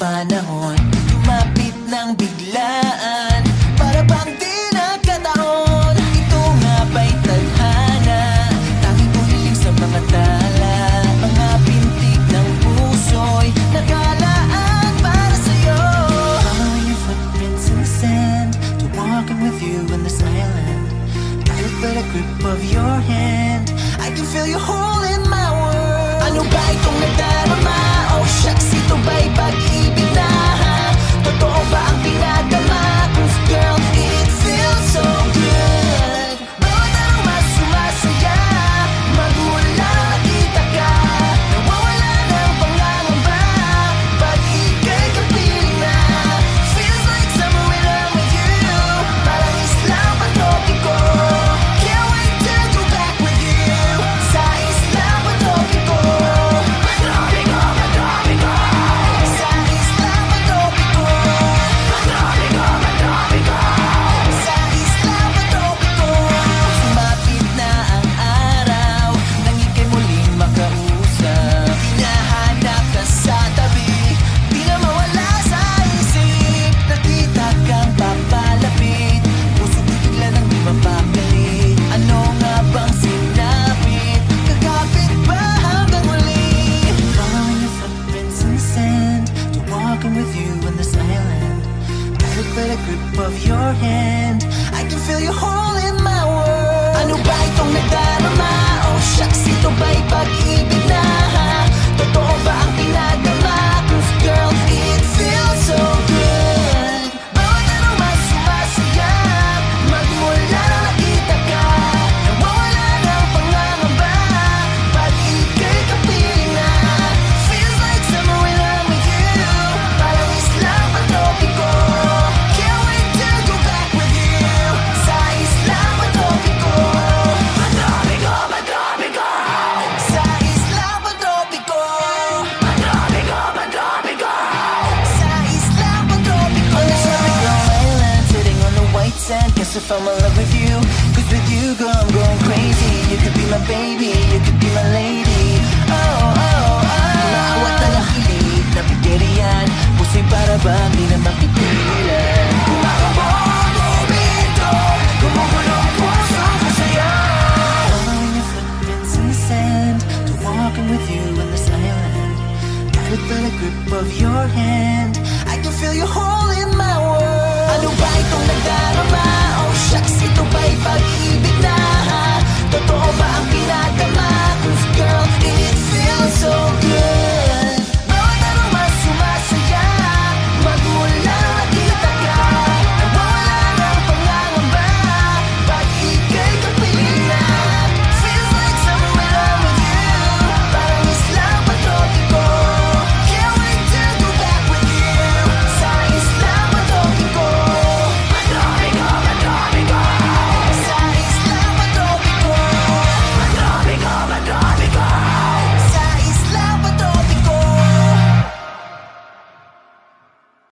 panahon, lumapit ng biglaan, para bang di nagkataon. Ito nga ba'y tadhana, tanging puhiling sa mga tala, mga pintig ng puso'y nakalaan para sa'yo. Following your footprints in the sand, to walking with you in this island, guided by the grip of your hand, I can feel you holding my world. Ano ba itong nadarama? Oh shucks, ito ba'y pag-ibig na? Totoo ba ang pinagdama? 'Cause girl, it feels so good. Bawat araw mas sumasaya, magmula nakita ka, nawawala ng pangangamba, pag ika'y kapiling na. Feels like summer when I'm with you, parang islang patropiko. Can't wait to go back with you, sa islang patropiko. Patropiko, patropiko, sa islang patropiko. Patropiko, patropiko, sa islang patropiko. Sumapit na ang araw, nang ika'y muling makausap. Hinahanap ka sa tabi, di na mawala sa isip. Nakita kang papalapit, puso ko'y bigla nang di mapapalit. Ano nga bang sinapit? Kakapit ba hanggang huli? Following your footprints in the sand, to walking with you in this island, guided by the grip of your hand, I can feel you holding my world. Ano ba itong nadarama? Oh shucks, ito ba'y pag-ibig na? Totoo ba ang pinagdama? 'Cause girl, it feels so good. Bawat araw mas sumasaya, magmula na nakita ka, nawawala ng pangangamba, pag ika'y kapiling na. Feels like summer when I'm with you, parang islang patropiko. Can't wait to go back with you, sa islang patropiko. Patropiko, patropiko, sa islang patropiko. Patropiko, patropiko, sa islang patropiko. On this tropical island, sitting on the white sand, guess I fell in love with you. 'Cause with you, girl, I'm going crazy. You could be my baby, you could be my lady. Oh, oh, oh. Naawat na nakilig, napipirian, puso'y para bang di na mapipigilan. Kumakabo ang momento, gumugulo ang puso ko sa'yo. Following your footprints in the sand, to walking with you in this island, guided by the grip of your hand, I can feel you hold